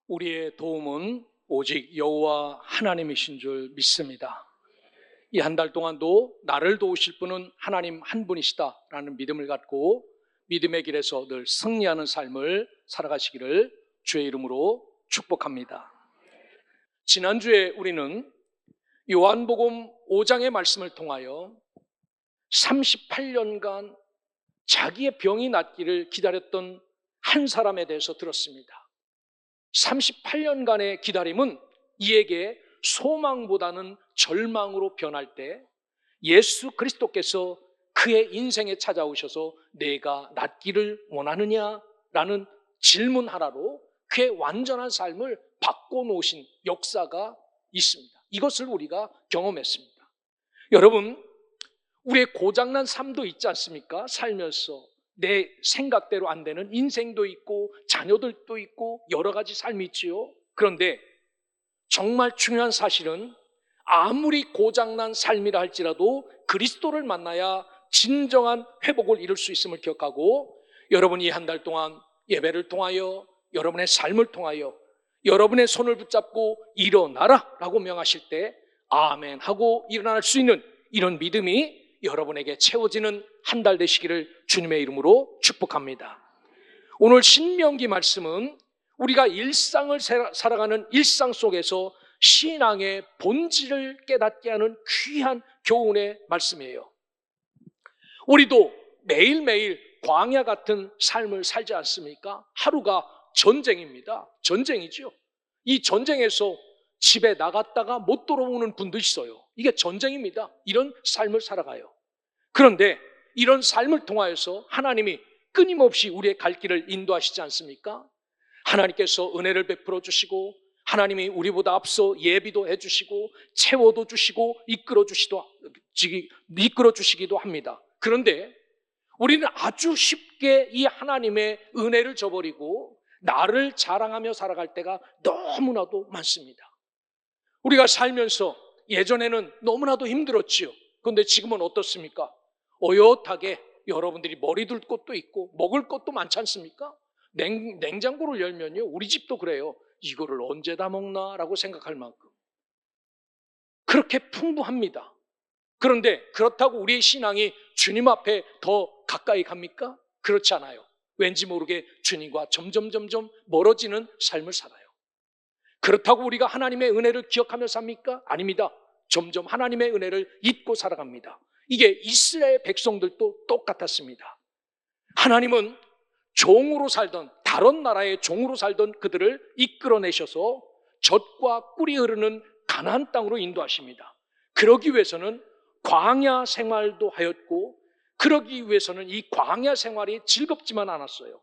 우리의 도움은 오직 여호와 하나님이신 줄 믿습니다. 이 한 달 동안도 나를 도우실 분은 하나님 한 분이시다라는 믿음을 갖고 믿음의 길에서 늘 승리하는 삶을 살아가시기를 주의 이름으로 축복합니다. 지난주에 우리는 요한복음 5장의 말씀을 통하여 38년간 자기의 병이 낫기를 기다렸던 한 사람에 대해서 들었습니다. 38년간의 기다림은 이에게 소망보다는 절망으로 변할 때 예수 그리스도께서 그의 인생에 찾아오셔서 내가 낫기를 원하느냐라는 질문 하나로 그의 완전한 삶을 바꿔놓으신 역사가 있습니다. 이것을 우리가 경험했습니다. 여러분, 우리의 고장난 삶도 있지 않습니까? 살면서 내 생각대로 안 되는 인생도 있고 자녀들도 있고 여러 가지 삶이 있지요. 그런데 정말 중요한 사실은 아무리 고장난 삶이라 할지라도 그리스도를 만나야 진정한 회복을 이룰 수 있음을 기억하고, 여러분이 한 달 동안 예배를 통하여 여러분의 삶을 통하여 여러분의 손을 붙잡고 일어나라 라고 명하실 때 아멘 하고 일어날 수 있는 이런 믿음이 여러분에게 채워지는 한 달 되시기를 주님의 이름으로 축복합니다. 오늘 신명기 말씀은 우리가 일상을 살아가는 일상 속에서 신앙의 본질을 깨닫게 하는 귀한 교훈의 말씀이에요. 우리도 매일매일 광야 같은 삶을 살지 않습니까? 하루가 전쟁입니다. 전쟁이죠. 이 전쟁에서 집에 나갔다가 못 돌아오는 분도 있어요. 이게 전쟁입니다. 이런 삶을 살아가요. 그런데 이런 삶을 통하여서 하나님이 끊임없이 우리의 갈 길을 인도하시지 않습니까? 하나님께서 은혜를 베풀어 주시고 하나님이 우리보다 앞서 예비도 해주시고 채워도 주시고 이끌어 주시기도 합니다. 그런데 우리는 아주 쉽게 이 하나님의 은혜를 저버리고 나를 자랑하며 살아갈 때가 너무나도 많습니다. 우리가 살면서 예전에는 너무나도 힘들었지요. 그런데 지금은 어떻습니까? 어엿하게 여러분들이 머리 둘 곳도 있고 먹을 것도 많지 않습니까? 냉장고를 열면요, 우리 집도 그래요. 이거를 언제 다 먹나라고 생각할 만큼 그렇게 풍부합니다. 그런데 그렇다고 우리의 신앙이 주님 앞에 더 가까이 갑니까? 그렇지 않아요. 왠지 모르게 주님과 점점 멀어지는 삶을 살아요. 그렇다고 우리가 하나님의 은혜를 기억하며 삽니까? 아닙니다. 점점 하나님의 은혜를 잊고 살아갑니다. 이게 이스라엘 백성들도 똑같았습니다. 하나님은 종으로 살던, 다른 나라의 종으로 살던 그들을 이끌어내셔서 젖과 꿀이 흐르는 가나안 땅으로 인도하십니다. 그러기 위해서는 광야 생활도 하였고, 그러기 위해서는 이 광야 생활이 즐겁지만 않았어요.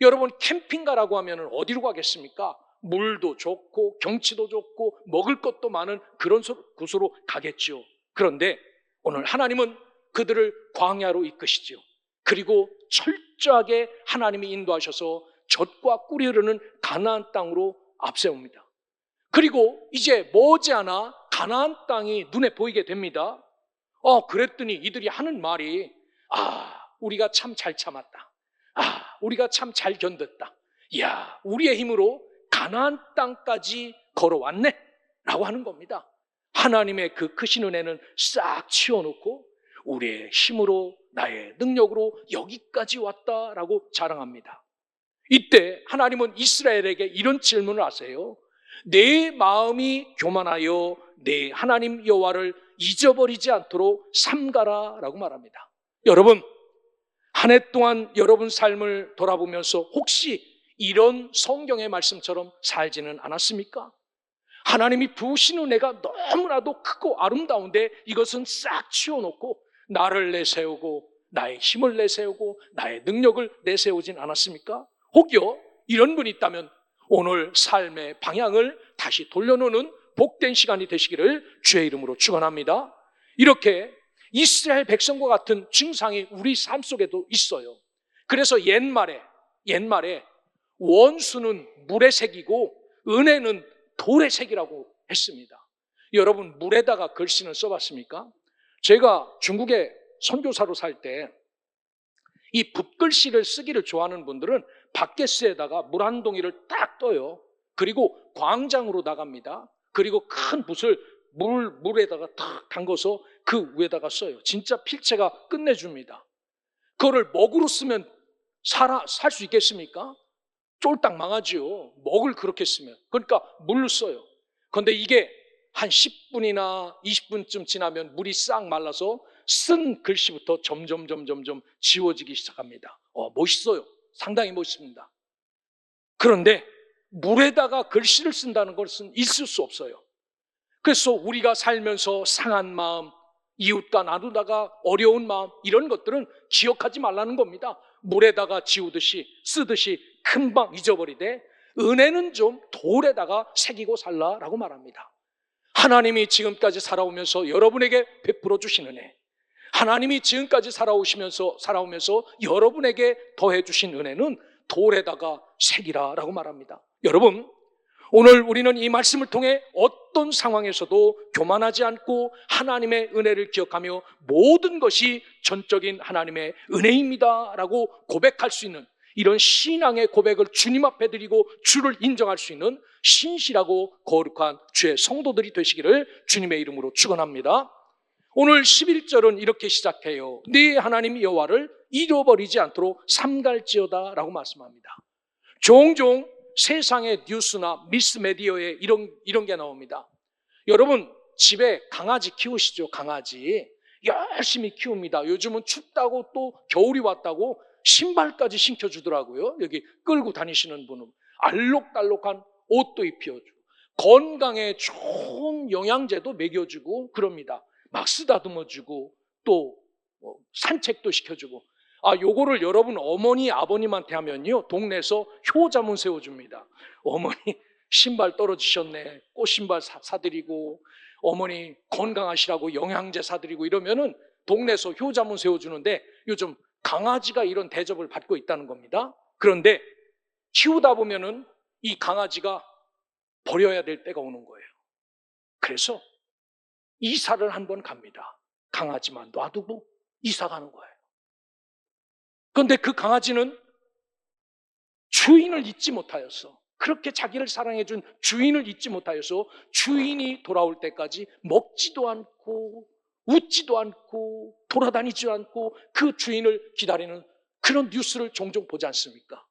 여러분, 캠핑가라고 하면 어디로 가겠습니까? 물도 좋고 경치도 좋고 먹을 것도 많은 그런 곳으로 가겠죠. 그런데 오늘 하나님은 그들을 광야로 이끄시죠. 그리고 철저하게 하나님이 인도하셔서 젖과 꿀이 흐르는 가나안 땅으로 앞세웁니다. 그리고 이제 머지않아 가나안 땅이 눈에 보이게 됩니다. 그랬더니 이들이 하는 말이 우리가 참 잘 참았다. 우리가 참 잘 견뎠다. 이야, 우리의 힘으로 가나안 땅까지 걸어왔네 라고 하는 겁니다. 하나님의 그 크신 은혜는 싹 치워놓고 우리의 힘으로 나의 능력으로 여기까지 왔다라고 자랑합니다. 이때 하나님은 이스라엘에게 이런 질문을 하세요. 내 마음이 교만하여 내 하나님 여호와를 잊어버리지 않도록 삼가라 라고 말합니다. 여러분, 한 해 동안 여러분 삶을 돌아보면서 혹시 이런 성경의 말씀처럼 살지는 않았습니까? 하나님이 부으신 은혜가 너무나도 크고 아름다운데 이것은 싹 치워놓고 나를 내세우고 나의 힘을 내세우고 나의 능력을 내세우진 않았습니까? 혹여 이런 분이 있다면 오늘 삶의 방향을 다시 돌려놓는 복된 시간이 되시기를 주의 이름으로 축원합니다. 이렇게 이스라엘 백성과 같은 증상이 우리 삶 속에도 있어요. 그래서 옛말에 원수는 물의 색이고 은혜는 돌의 색이라고 했습니다. 여러분, 물에다가 글씨는 써봤습니까? 제가 중국에 선교사로 살 때 이 붓글씨를 쓰기를 좋아하는 분들은 바켓스에다가 물 한 동이를 딱 떠요. 그리고 광장으로 나갑니다. 그리고 큰 붓을 물에다가 탁 담궈서 그 위에다가 써요. 진짜 필체가 끝내줍니다. 그거를 먹으로 쓰면 살 수 있겠습니까? 쫄딱 망하지요. 먹을 그렇게 쓰면. 그러니까 물로 써요. 그런데 이게 한 10분이나 20분쯤 지나면 물이 싹 말라서 쓴 글씨부터 점점 지워지기 시작합니다. 멋있어요. 상당히 멋있습니다. 그런데 물에다가 글씨를 쓴다는 것은 있을 수 없어요. 그래서 우리가 살면서 상한 마음, 이웃과 나누다가 어려운 마음, 이런 것들은 기억하지 말라는 겁니다. 물에다가 지우듯이 쓰듯이 금방 잊어버리되 은혜는 좀 돌에다가 새기고 살라라고 말합니다. 하나님이 지금까지 살아오면서 여러분에게 베풀어 주신 은혜, 하나님이 지금까지 살아오면서 여러분에게 더해 주신 은혜는 돌에다가 새기라라고 말합니다. 여러분, 오늘 우리는 이 말씀을 통해 어떤 상황에서도 교만하지 않고 하나님의 은혜를 기억하며 모든 것이 전적인 하나님의 은혜입니다 라고 고백할 수 있는, 이런 신앙의 고백을 주님 앞에 드리고 주를 인정할 수 있는 신실하고 거룩한 주의 성도들이 되시기를 주님의 이름으로 축원합니다. 오늘 11절은 이렇게 시작해요. 네 하나님 여호와를 잃어버리지 않도록 삼갈지어다 라고 말씀합니다. 종종 세상의 뉴스나 미스메디어에 이런 게 나옵니다. 여러분, 집에 강아지 키우시죠? 강아지 열심히 키웁니다. 요즘은 춥다고 또 겨울이 왔다고 신발까지 신겨주더라고요. 여기 끌고 다니시는 분은 알록달록한 옷도 입혀주고 건강에 좋은 영양제도 먹여주고 그럽니다. 막 쓰다듬어주고 또 산책도 시켜주고. 요거를 여러분 어머니 아버님한테 하면요, 동네에서 효자문 세워줍니다. 어머니 신발 떨어지셨네, 꽃신발 사드리고, 어머니 건강하시라고 영양제 사드리고 이러면은 동네에서 효자문 세워주는데, 요즘 강아지가 이런 대접을 받고 있다는 겁니다. 그런데 키우다 보면은 이 강아지가 버려야 될 때가 오는 거예요. 그래서 이사를 한번 갑니다. 강아지만 놔두고 이사 가는 거예요. 그런데 그 강아지는 주인을 잊지 못하여서, 그렇게 자기를 사랑해준 주인을 잊지 못하여서 주인이 돌아올 때까지 먹지도 않고 웃지도 않고 돌아다니지 않고 그 주인을 기다리는 그런 뉴스를 종종 보지 않습니까?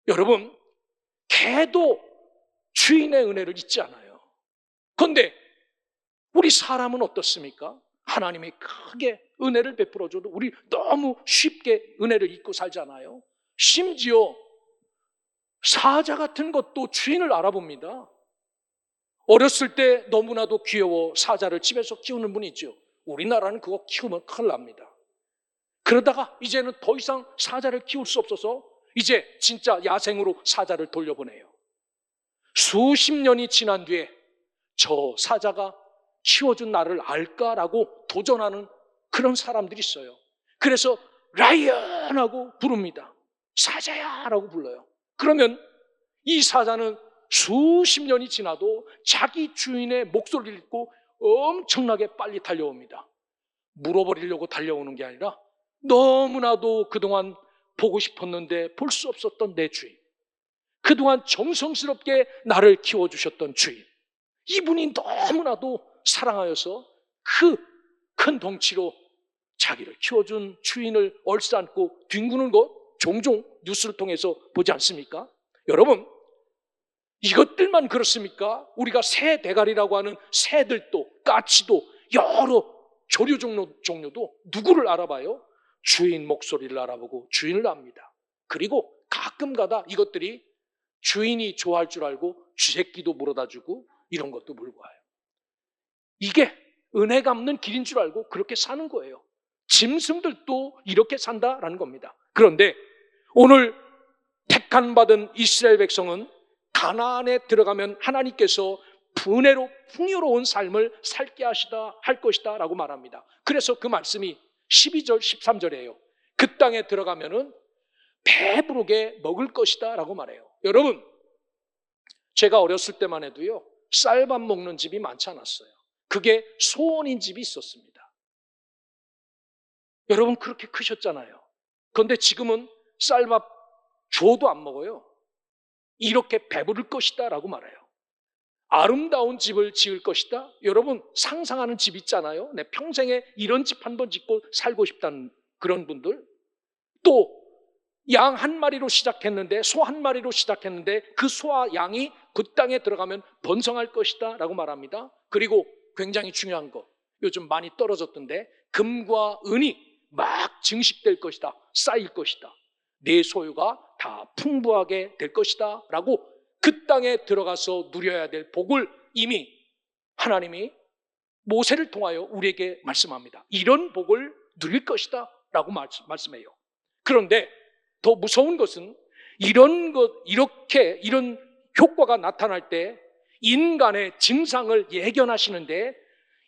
여러분, 개도 주인의 은혜를 잊지 않아요. 그런데 우리 사람은 어떻습니까? 하나님이 크게 은혜를 베풀어줘도 우리 너무 쉽게 은혜를 잊고 살잖아요. 심지어 사자 같은 것도 주인을 알아봅니다. 어렸을 때 너무나도 귀여워 사자를 집에서 키우는 분이 있죠. 우리나라는 그거 키우면 큰일 납니다. 그러다가 이제는 더 이상 사자를 키울 수 없어서 이제 진짜 야생으로 사자를 돌려보내요. 수십 년이 지난 뒤에 저 사자가 키워준 나를 알까라고 도전하는 그런 사람들이 있어요. 그래서 라이언하고 부릅니다. 사자야라고 불러요. 그러면 이 사자는 수십 년이 지나도 자기 주인의 목소리를 듣고 엄청나게 빨리 달려옵니다. 물어버리려고 달려오는 게 아니라 너무나도 그동안 보고 싶었는데 볼 수 없었던 내 주인, 그동안 정성스럽게 나를 키워주셨던 주인, 이분이 너무나도 사랑하여서 그 큰 덩치로 자기를 키워준 주인을 얼싸안고 뒹구는 것 종종 뉴스를 통해서 보지 않습니까? 여러분, 이것들만 그렇습니까? 우리가 새 대가리라고 하는 새들도 까치도 여러 조류 종류도 누구를 알아봐요? 주인 목소리를 알아보고 주인을 압니다. 그리고 가끔가다 이것들이 주인이 좋아할 줄 알고 쥐새끼도 물어다 주고 이런 것도 물고 와요. 이게 은혜 갚는 길인 줄 알고 그렇게 사는 거예요. 짐승들도 이렇게 산다라는 겁니다. 그런데 오늘 택한 받은 이스라엘 백성은 가나안에 들어가면 하나님께서 분해로 풍요로운 삶을 살게 할 것이다 라고 말합니다. 그래서 그 말씀이 12절 13절이에요. 그 땅에 들어가면은 배부르게 먹을 것이다 라고 말해요. 여러분, 제가 어렸을 때만 해도요, 쌀밥 먹는 집이 많지 않았어요. 그게 소원인 집이 있었습니다. 여러분, 그렇게 크셨잖아요. 그런데 지금은 쌀밥 줘도 안 먹어요. 이렇게 배부를 것이다 라고 말해요. 아름다운 집을 지을 것이다. 여러분 상상하는 집 있잖아요. 내 평생에 이런 집 한번 짓고 살고 싶다는 그런 분들. 또 양 한 마리로 시작했는데, 소 한 마리로 시작했는데 그 소와 양이 그 땅에 들어가면 번성할 것이다 라고 말합니다. 그리고 굉장히 중요한 거, 요즘 많이 떨어졌던데, 금과 은이 막 증식될 것이다, 쌓일 것이다, 내 소유가 다 풍부하게 될 것이다 라고 그 땅에 들어가서 누려야 될 복을 이미 하나님이 모세를 통하여 우리에게 말씀합니다. 이런 복을 누릴 것이다 라고 말씀해요. 그런데 더 무서운 것은 이런 효과가 나타날 때 인간의 증상을 예견하시는데,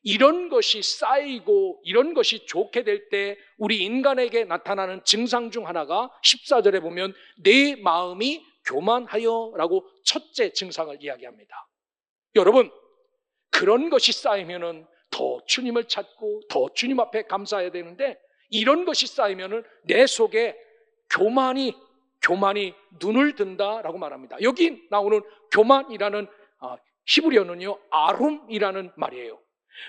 이런 것이 쌓이고 이런 것이 좋게 될 때 우리 인간에게 나타나는 증상 중 하나가 14절에 보면 내 마음이 교만하여 라고 첫째 증상을 이야기합니다. 여러분, 그런 것이 쌓이면은 더 주님을 찾고 더 주님 앞에 감사해야 되는데, 이런 것이 쌓이면은 내 속에 교만이 눈을 든다라고 말합니다. 여기 나오는 교만이라는 히브리어는요, 아룸이라는 말이에요.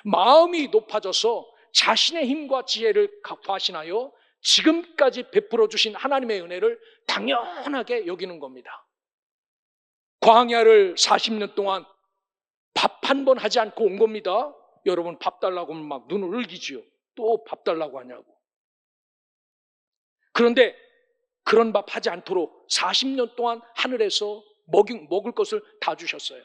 마음이 높아져서 자신의 힘과 지혜를 과신하여 지금까지 베풀어 주신 하나님의 은혜를 당연하게 여기는 겁니다. 광야를 40년 동안 밥 한 번 하지 않고 온 겁니다. 여러분, 밥 달라고 하면 막 눈을 울기지요. 또 밥 달라고 하냐고. 그런데 그런 밥 하지 않도록 40년 동안 하늘에서 먹을 것을 다 주셨어요.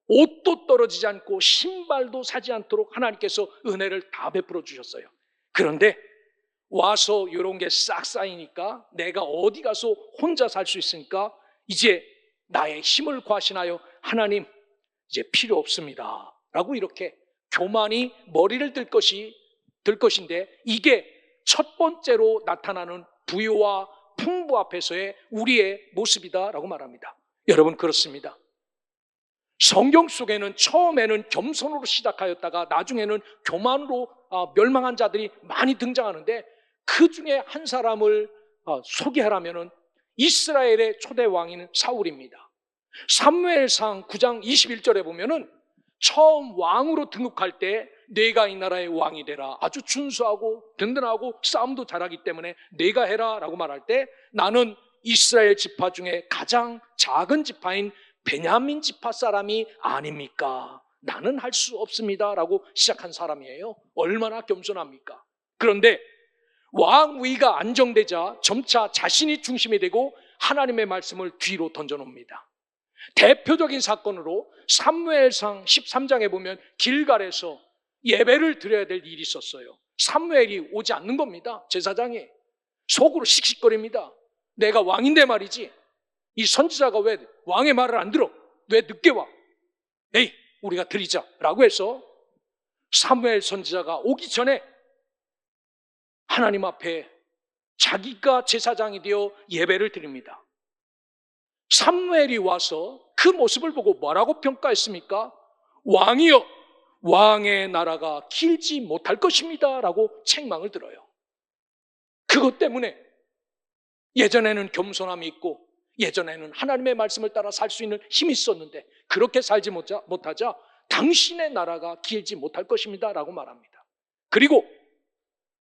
옷도 떨어지지 않고 신발도 사지 않도록 하나님께서 은혜를 다 베풀어 주셨어요. 그런데 와서 이런 게 싹 쌓이니까 내가 어디 가서 혼자 살 수 있으니까 이제 나의 힘을 과신하여 하나님 이제 필요 없습니다 라고 이렇게 교만이 머리를 들 것인데, 이게 첫 번째로 나타나는 부유와 풍부 앞에서의 우리의 모습이다라고 말합니다. 여러분, 그렇습니다. 성경 속에는 처음에는 겸손으로 시작하였다가 나중에는 교만으로 멸망한 자들이 많이 등장하는데, 그 중에 한 사람을 소개하라면 이스라엘의 초대 왕인 사울입니다. 사무엘상 9장 21절에 보면은 처음 왕으로 등극할 때 내가 이 나라의 왕이 되라, 아주 준수하고 든든하고 싸움도 잘하기 때문에 내가 해라 라고 말할 때, 나는 이스라엘 지파 중에 가장 작은 지파인 베냐민 지파 사람이 아닙니까? 나는 할 수 없습니다 라고 시작한 사람이에요. 얼마나 겸손합니까? 그런데 왕위가 안정되자 점차 자신이 중심이 되고 하나님의 말씀을 뒤로 던져놓습니다. 대표적인 사건으로 사무엘상 13장에 보면 길갈에서 예배를 드려야 될 일이 있었어요. 사무엘이 오지 않는 겁니다. 제사장이 속으로 씩씩거립니다. 내가 왕인데 말이지, 이 선지자가 왜 왕의 말을 안 들어? 왜 늦게 와? 에이, 우리가 드리자 라고 해서 사무엘 선지자가 오기 전에 하나님 앞에 자기가 제사장이 되어 예배를 드립니다. 사무엘이 와서 그 모습을 보고 뭐라고 평가했습니까? 왕이여, 왕의 나라가 길지 못할 것입니다 라고 책망을 들어요. 그것 때문에 예전에는 겸손함이 있고 예전에는 하나님의 말씀을 따라 살 수 있는 힘이 있었는데, 그렇게 살지 못하자 당신의 나라가 길지 못할 것입니다 라고 말합니다. 그리고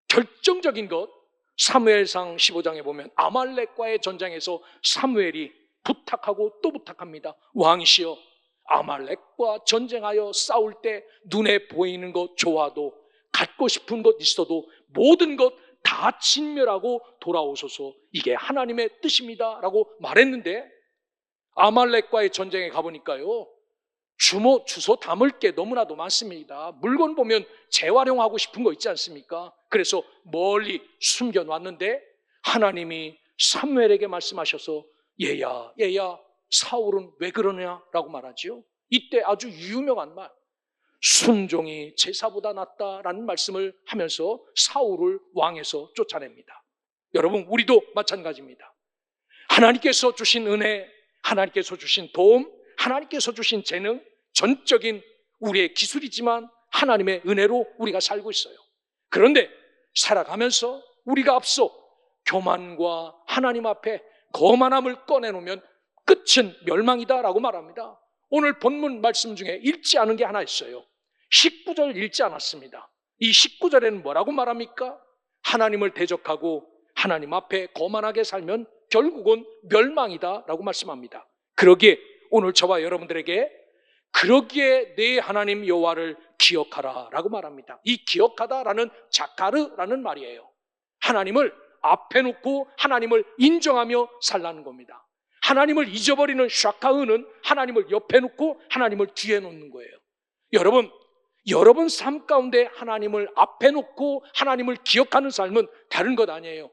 결정적인 것, 사무엘상 15장에 보면 아말렉과의 전쟁에서 사무엘이 부탁하고 또 부탁합니다. 왕이시여, 아말렉과 전쟁하여 싸울 때 눈에 보이는 것 좋아도, 갖고 싶은 것 있어도 모든 것 다 진멸하고 돌아오소서, 이게 하나님의 뜻입니다 라고 말했는데, 아말렉과의 전쟁에 가보니까요, 주소 담을 게 너무나도 많습니다. 물건 보면 재활용하고 싶은 거 있지 않습니까? 그래서 멀리 숨겨놨는데 하나님이 사무엘에게 말씀하셔서 얘야 사울은 왜 그러냐라고 말하지요. 이때 아주 유명한 말, 순종이 제사보다 낫다라는 말씀을 하면서 사울을 왕에서 쫓아냅니다. 여러분, 우리도 마찬가지입니다. 하나님께서 주신 은혜, 하나님께서 주신 도움, 하나님께서 주신 재능, 전적인 우리의 기술이지만 하나님의 은혜로 우리가 살고 있어요. 그런데 살아가면서 우리가 앞서 교만과 하나님 앞에 거만함을 꺼내놓으면 끝은 멸망이다라고 말합니다. 오늘 본문 말씀 중에 읽지 않은 게 하나 있어요. 19절 읽지 않았습니다. 이 19절에는 뭐라고 말합니까? 하나님을 대적하고 하나님 앞에 거만하게 살면 결국은 멸망이다라고 말씀합니다. 그러기에 오늘 저와 여러분들에게 그러기에 내 하나님 여호와를 기억하라라고 말합니다. 이 기억하다라는 자카르라는 말이에요. 하나님을 앞에 놓고 하나님을 인정하며 살라는 겁니다. 하나님을 잊어버리는 샤카흐는 하나님을 옆에 놓고 하나님을 뒤에 놓는 거예요. 여러분 삶 가운데 하나님을 앞에 놓고 하나님을 기억하는 삶은 다른 것 아니에요.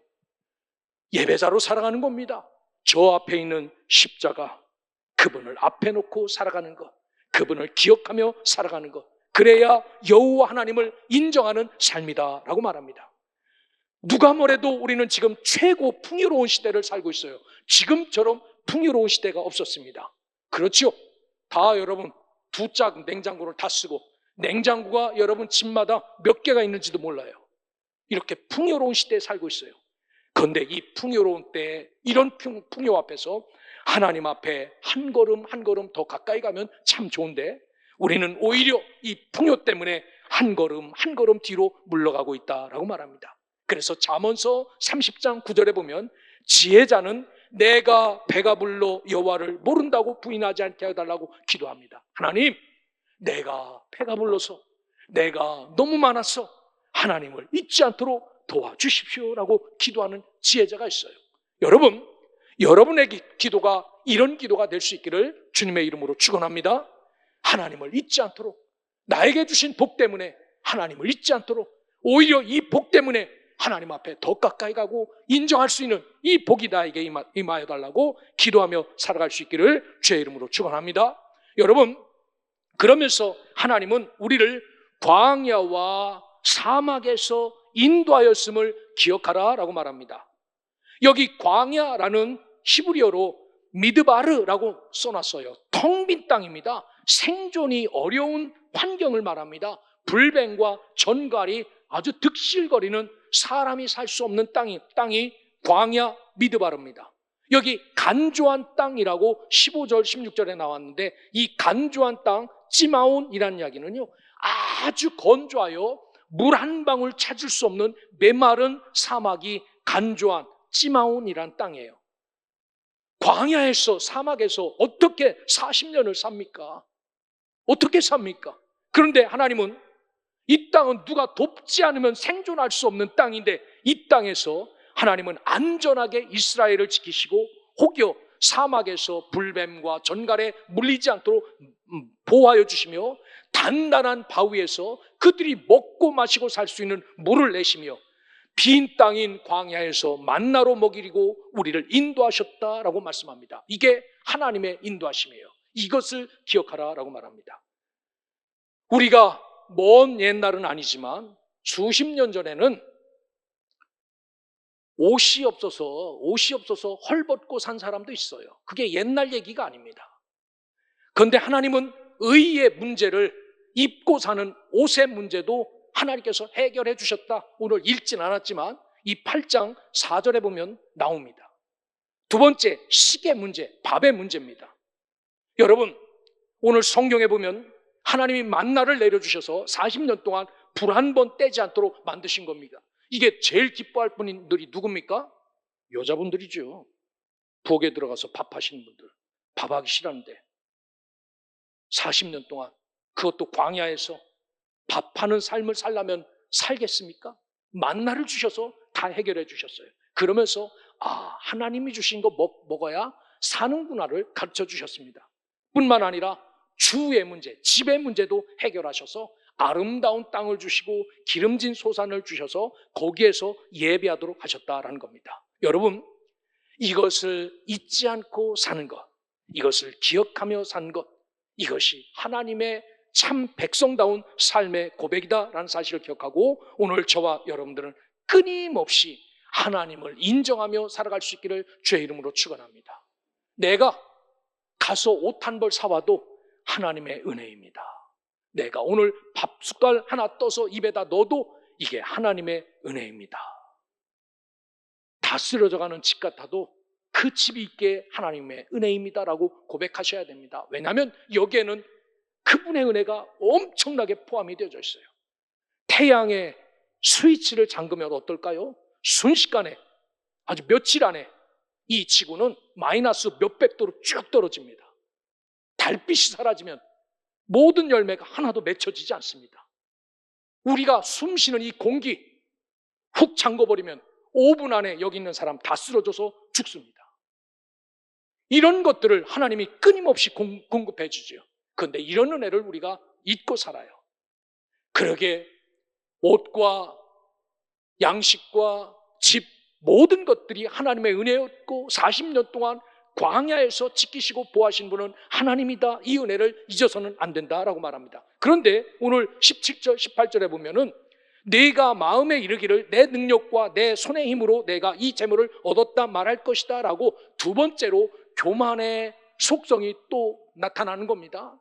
예배자로 살아가는 겁니다. 저 앞에 있는 십자가, 그분을 앞에 놓고 살아가는 것, 그분을 기억하며 살아가는 것, 그래야 여호와 하나님을 인정하는 삶이다라고 말합니다. 누가 뭐래도 우리는 지금 최고 풍요로운 시대를 살고 있어요. 지금처럼 풍요로운 시대가 없었습니다. 그렇죠? 다 여러분 두 짝 냉장고를 다 쓰고 냉장고가 여러분 집마다 몇 개가 있는지도 몰라요. 이렇게 풍요로운 시대에 살고 있어요. 그런데 이 풍요로운 때에 이런 풍요 앞에서 하나님 앞에 한 걸음 한 걸음 더 가까이 가면 참 좋은데 우리는 오히려 이 풍요 때문에 한 걸음 한 걸음 뒤로 물러가고 있다라고 말합니다. 그래서 잠언서 30장 9절에 보면 지혜자는 내가 배가 불러 여호와를 모른다고 부인하지 않게 해달라고 기도합니다. 하나님, 내가 배가 불러서 내가 너무 많아서 하나님을 잊지 않도록 도와주십시오라고 기도하는 지혜자가 있어요. 여러분의 기도가 이런 기도가 될 수 있기를 주님의 이름으로 축원합니다. 하나님을 잊지 않도록, 나에게 주신 복 때문에 하나님을 잊지 않도록, 오히려 이 복 때문에 하나님 앞에 더 가까이 가고 인정할 수 있는 이 복이 나에게 임하여 달라고 기도하며 살아갈 수 있기를 주의 이름으로 축원합니다. 여러분, 그러면서 하나님은 우리를 광야와 사막에서 인도하였음을 기억하라라고 말합니다. 여기 광야라는 히브리어로 미드바르라고 써놨어요. 텅 빈 땅입니다. 생존이 어려운 환경을 말합니다. 불뱀과 전갈이 아주 득실거리는 사람이 살 수 없는 땅이 광야 미드바르입니다. 여기 간조한 땅이라고 15절 16절에 나왔는데 이 간조한 땅 찌마온이라는 이야기는요, 아주 건조하여 물 한 방울 찾을 수 없는 메마른 사막이 간조한 찌마온이라는 땅이에요. 광야에서 사막에서 어떻게 40년을 삽니까? 어떻게 삽니까? 그런데 하나님은 이 땅은 누가 돕지 않으면 생존할 수 없는 땅인데 이 땅에서 하나님은 안전하게 이스라엘을 지키시고 혹여 사막에서 불뱀과 전갈에 물리지 않도록 보호하여 주시며 단단한 바위에서 그들이 먹고 마시고 살 수 있는 물을 내시며 빈 땅인 광야에서 만나로 먹이고 우리를 인도하셨다라고 말씀합니다. 이게 하나님의 인도하심이에요. 이것을 기억하라라고 말합니다. 우리가 먼 옛날은 아니지만 수십 년 전에는 옷이 없어서 헐벗고 산 사람도 있어요. 그게 옛날 얘기가 아닙니다. 그런데 하나님은 의의 문제를 입고 사는 옷의 문제도 하나님께서 해결해 주셨다. 오늘 읽진 않았지만 이 8장 4절에 보면 나옵니다. 두 번째, 식의 문제, 밥의 문제입니다. 여러분, 오늘 성경에 보면 하나님이 만나를 내려주셔서 40년 동안 불 한 번 떼지 않도록 만드신 겁니다. 이게 제일 기뻐할 분들이 누굽니까? 여자분들이죠. 부엌에 들어가서 밥하시는 분들. 밥하기 싫었는데 40년 동안 그것도 광야에서 밥하는 삶을 살려면 살겠습니까? 만나를 주셔서 다 해결해 주셨어요. 그러면서 하나님이 주신 거 먹어야 사는구나를 가르쳐 주셨습니다. 뿐만 아니라 주의 문제, 집의 문제도 해결하셔서 아름다운 땅을 주시고 기름진 소산을 주셔서 거기에서 예배하도록 하셨다라는 겁니다. 여러분, 이것을 잊지 않고 사는 것, 이것을 기억하며 사는 것, 이것이 하나님의 참 백성다운 삶의 고백이다라는 사실을 기억하고 오늘 저와 여러분들은 끊임없이 하나님을 인정하며 살아갈 수 있기를 주의 이름으로 축원합니다. 내가 가서 옷 한 벌 사와도 하나님의 은혜입니다. 내가 오늘 밥 숟갈 하나 떠서 입에다 넣어도 이게 하나님의 은혜입니다. 다 쓰러져가는 집 같아도 그 집이 있게 하나님의 은혜입니다라고 고백하셔야 됩니다. 왜냐하면 여기에는 그분의 은혜가 엄청나게 포함이 되어져 있어요. 태양의 스위치를 잠그면 어떨까요? 순식간에, 아주 며칠 안에 이 지구는 마이너스 몇백 도로 쭉 떨어집니다. 달빛이 사라지면 모든 열매가 하나도 맺혀지지 않습니다. 우리가 숨 쉬는 이 공기 훅 잠궈버리면 5분 안에 여기 있는 사람 다 쓰러져서 죽습니다. 이런 것들을 하나님이 끊임없이 공급해 주죠. 그런데 이런 은혜를 우리가 잊고 살아요. 그러게 옷과 양식과 집, 모든 것들이 하나님의 은혜였고 40년 동안 광야에서 지키시고 보호하신 분은 하나님이다. 이 은혜를 잊어서는 안 된다라고 말합니다. 그런데 오늘 17절, 18절에 보면은 내가 마음에 이르기를 내 능력과 내 손의 힘으로 내가 이 재물을 얻었다 말할 것이다 라고 두 번째로 교만의 속성이 또 나타나는 겁니다.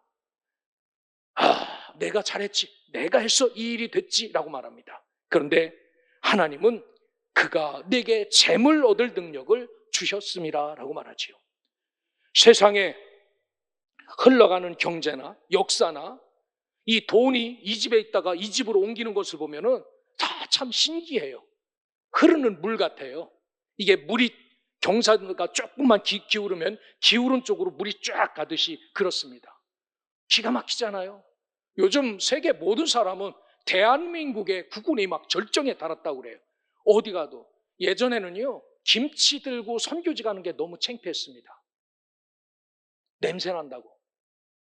내가 잘했지, 내가 해서 이 일이 됐지 라고 말합니다. 그런데 하나님은 그가 내게 재물 얻을 능력을 주셨음이라 라고 말하지요. 세상에 흘러가는 경제나 역사나 이 돈이 이 집에 있다가 이 집으로 옮기는 것을 보면은 다 참 신기해요. 흐르는 물 같아요. 이게 물이 경사가 조금만 기울으면 기울은 쪽으로 물이 쫙 가듯이 그렇습니다. 기가 막히잖아요. 요즘 세계 모든 사람은 대한민국의 국운이 막 절정에 달았다고 그래요. 어디 가도. 예전에는요, 김치 들고 선교지 가는 게 너무 창피했습니다. 냄새 난다고.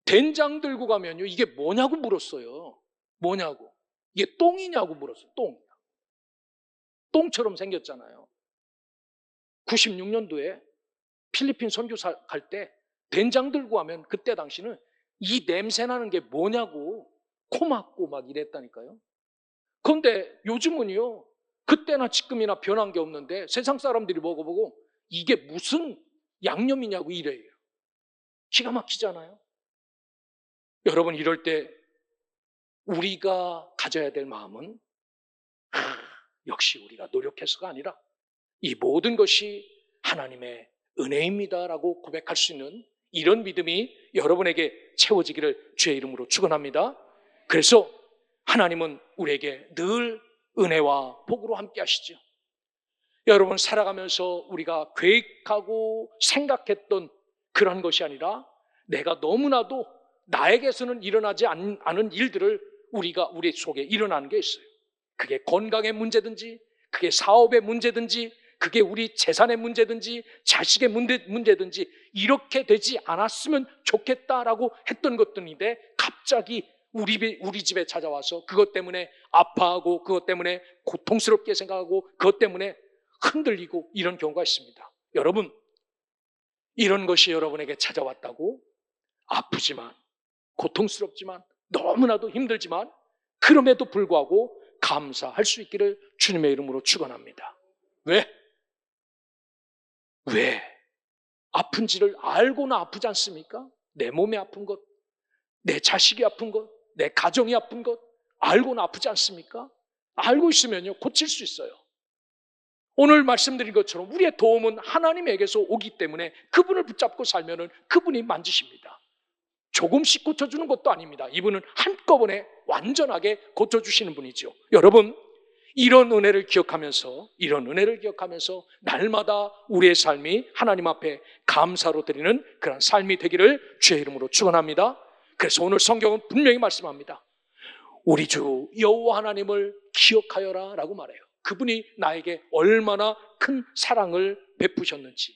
된장 들고 가면요, 이게 뭐냐고 물었어요. 뭐냐고. 이게 똥이냐고 물었어요. 똥처럼 생겼잖아요. 96년도에 필리핀 선교사 갈 때 된장 들고 가면 그때 당시는 이 냄새 나는 게 뭐냐고 코 막고 막 이랬다니까요. 그런데 요즘은요, 그때나 지금이나 변한 게 없는데 세상 사람들이 먹어보고 이게 무슨 양념이냐고 이래요. 기가 막히잖아요. 여러분, 이럴 때 우리가 가져야 될 마음은 역시 우리가 노력해서가 아니라 이 모든 것이 하나님의 은혜입니다라고 고백할 수 있는 이런 믿음이 여러분에게 채워지기를 주의 이름으로 축원합니다. 그래서 하나님은 우리에게 늘 은혜와 복으로 함께 하시죠. 여러분, 살아가면서 우리가 계획하고 생각했던 그런 것이 아니라 내가 너무나도 나에게서는 일어나지 않은 일들을 우리 속에 일어나는 게 있어요. 그게 건강의 문제든지, 그게 사업의 문제든지, 그게 우리 재산의 문제든지, 자식의 문제든지 이렇게 되지 않았으면 좋겠다라고 했던 것들인데 갑자기 우리 집에 찾아와서 그것 때문에 아파하고 그것 때문에 고통스럽게 생각하고 그것 때문에 흔들리고 이런 경우가 있습니다. 여러분, 이런 것이 여러분에게 찾아왔다고 아프지만 고통스럽지만 너무나도 힘들지만 그럼에도 불구하고 감사할 수 있기를 주님의 이름으로 축원합니다. 왜? 아픈지를 알고는 아프지 않습니까? 내 몸이 아픈 것, 내 자식이 아픈 것, 내 가정이 아픈 것 알고는 아프지 않습니까? 알고 있으면요, 고칠 수 있어요. 오늘 말씀드린 것처럼 우리의 도움은 하나님에게서 오기 때문에 그분을 붙잡고 살면은 그분이 만지십니다. 조금씩 고쳐주는 것도 아닙니다. 이분은 한꺼번에 완전하게 고쳐주시는 분이죠. 여러분, 이런 은혜를 기억하면서 날마다 우리의 삶이 하나님 앞에 감사로 드리는 그런 삶이 되기를 주의 이름으로 축원합니다. 그래서 오늘 성경은 분명히 말씀합니다. 우리 주 여호와 하나님을 기억하여라 라고 말해요. 그분이 나에게 얼마나 큰 사랑을 베푸셨는지,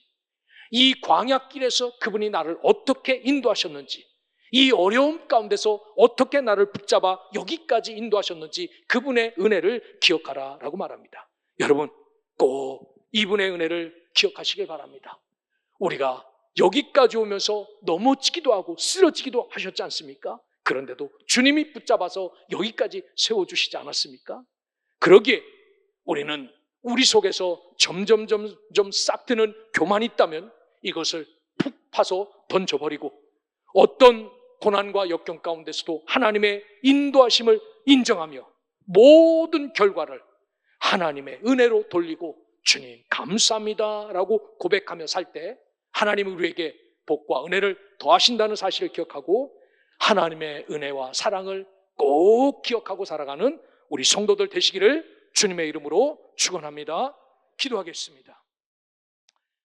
이 광야길에서 그분이 나를 어떻게 인도하셨는지, 이 어려움 가운데서 어떻게 나를 붙잡아 여기까지 인도하셨는지 그분의 은혜를 기억하라 라고 말합니다. 여러분, 꼭 이분의 은혜를 기억하시길 바랍니다. 우리가 여기까지 오면서 넘어지기도 하고 쓰러지기도 하셨지 않습니까? 그런데도 주님이 붙잡아서 여기까지 세워주시지 않았습니까? 그러기에 우리는 우리 속에서 점점 싹트는 교만이 있다면 이것을 푹 파서 던져버리고 어떤 고난과 역경 가운데서도 하나님의 인도하심을 인정하며 모든 결과를 하나님의 은혜로 돌리고 주님 감사합니다 라고 고백하며 살 때 하나님이 우리에게 복과 은혜를 더하신다는 사실을 기억하고 하나님의 은혜와 사랑을 꼭 기억하고 살아가는 우리 성도들 되시기를 주님의 이름으로 축원합니다. 기도하겠습니다.